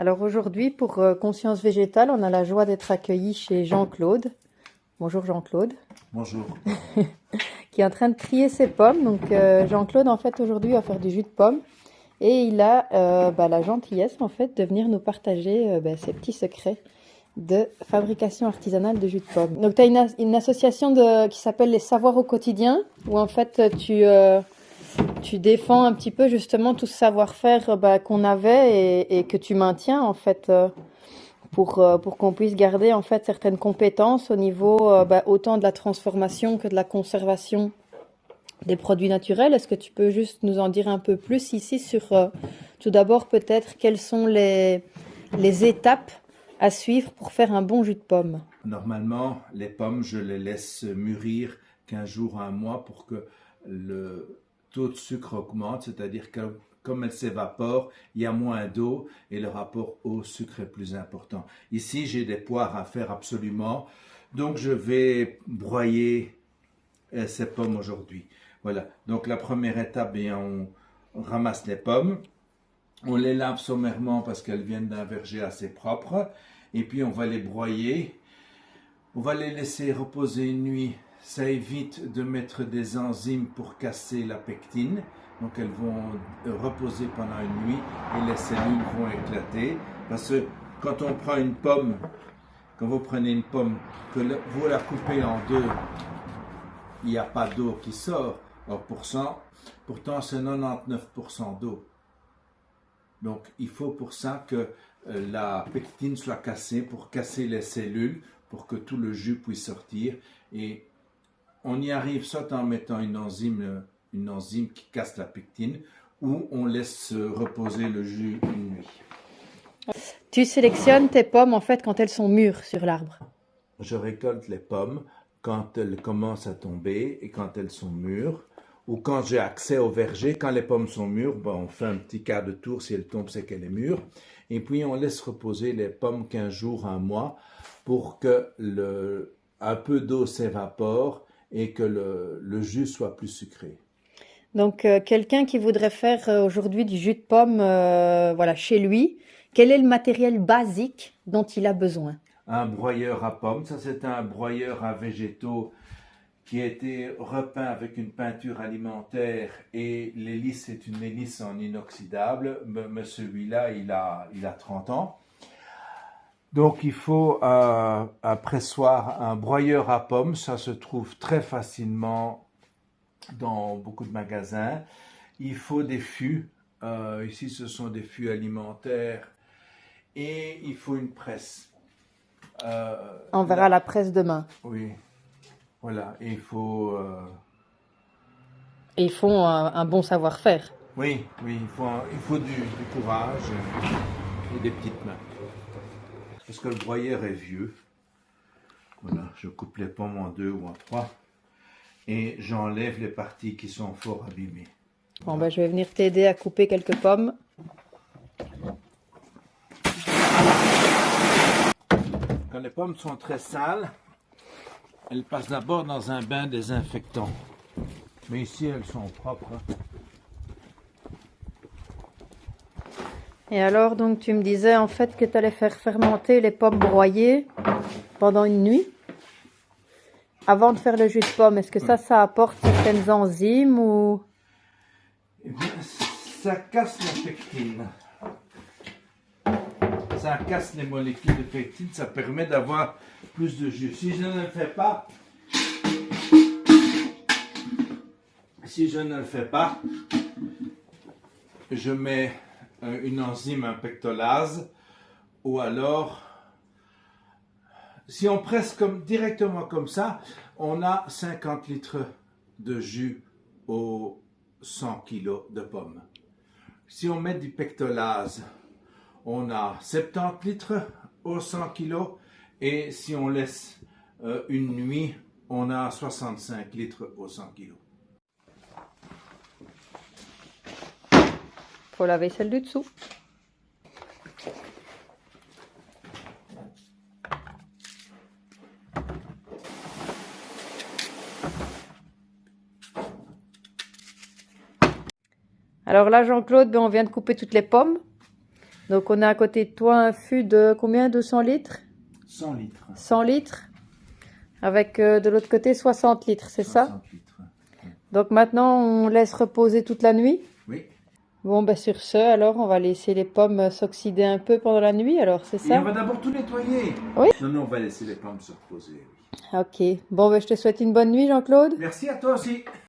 Alors aujourd'hui, pour Conscience Végétale, on a la joie d'être accueilli chez Jean-Claude. Bonjour Jean-Claude. Bonjour. Qui est en train de trier ses pommes. Donc Jean-Claude, en fait, aujourd'hui, va faire du jus de pomme. Et il a la gentillesse, en fait, de venir nous partager ses petits secrets de fabrication artisanale de jus de pomme. Donc tu as une association qui s'appelle les Savoirs au quotidien, où en fait tu défends un petit peu justement tout ce savoir-faire qu'on avait et que tu maintiens en fait pour qu'on puisse garder en fait certaines compétences au niveau autant de la transformation que de la conservation des produits naturels. Est-ce que tu peux juste nous en dire un peu plus ici sur tout d'abord peut-être quelles sont les étapes à suivre pour faire un bon jus de pomme? Normalement, les pommes, je les laisse mûrir 15 jours à un mois pour que le taux de sucre augmente, c'est-à-dire que comme elles s'évaporent, il y a moins d'eau et le rapport eau-sucre est plus important. Ici, j'ai des poires à faire absolument, donc je vais broyer ces pommes aujourd'hui. Voilà, donc la première étape, on ramasse les pommes. On les lave sommairement parce qu'elles viennent d'un verger assez propre. Et puis on va les broyer. On va les laisser reposer une nuit. Ça évite de mettre des enzymes pour casser la pectine. Donc elles vont reposer pendant une nuit et les cellules vont éclater. Parce que quand on prend une pomme, quand vous prenez une pomme, que vous la coupez en deux, il n'y a pas d'eau qui sort. Alors pourtant c'est 99% d'eau. Donc, il faut pour ça que la pectine soit cassée, pour casser les cellules, pour que tout le jus puisse sortir. Et on y arrive soit en mettant une enzyme qui casse la pectine, ou on laisse reposer le jus une nuit. Tu sélectionnes tes pommes en fait quand elles sont mûres sur l'arbre. Je récolte les pommes quand elles commencent à tomber et quand elles sont mûres. Ou quand j'ai accès au verger, quand les pommes sont mûres, on fait un petit quart de tour, si elle tombe, c'est qu'elle est mûre. Et puis on laisse reposer les pommes 15 jours, un mois, pour que un peu d'eau s'évapore et que le jus soit plus sucré. Donc quelqu'un qui voudrait faire aujourd'hui du jus de pomme chez lui, quel est le matériel basique dont il a besoin? Un broyeur à pommes, ça c'est un broyeur à végétaux qui a été repeint avec une peinture alimentaire et l'hélice est une hélice en inoxydable, mais celui-là il a 30 ans. Donc il faut un pressoir, un broyeur à pommes, ça se trouve très facilement dans beaucoup de magasins. Il faut des fûts, ici ce sont des fûts alimentaires et il faut une presse. On verra la presse demain. Oui. Voilà, et il faut... Et ils font un bon savoir-faire. Oui, il faut du courage et des petites mains. Parce que le broyeur est vieux. Voilà, je coupe les pommes en 2 ou en 3 et j'enlève les parties qui sont fort abîmées. Bon, je vais venir t'aider à couper quelques pommes. Quand les pommes sont très sales, elles passent d'abord dans un bain désinfectant. Mais ici, elles sont propres. Et alors, donc, tu me disais en fait que tu allais faire fermenter les pommes broyées pendant une nuit avant de faire le jus de pomme. Est-ce que ça apporte certaines enzymes ou... Eh bien, ça casse la pectine. Ça casse les molécules de pectine, ça permet d'avoir plus de jus. Si je ne le fais pas, je mets une enzyme, un pectolase, ou alors, si on presse directement comme ça, on a 50 litres de jus aux 100 kg de pommes. Si on met du pectolase, on a 70 litres aux 100 kg et si on laisse une nuit, on a 65 litres aux 100 kg. Faut laver celle du dessous. Alors là, Jean-Claude, on vient de couper toutes les pommes. Donc on a à côté de toi un fût de combien? 200 litres? 100 litres. 100 litres? Avec de l'autre côté 60 litres, c'est ça? 60 litres. Donc maintenant on laisse reposer toute la nuit? Oui. Bon, bah sur ce, alors on va laisser les pommes s'oxyder un peu pendant la nuit, alors c'est Et ça? on va d'abord tout nettoyer. Oui. Non, on va laisser les pommes se reposer. Oui. Ok. Bon, bah, je te souhaite une bonne nuit, Jean-Claude. Merci à toi aussi.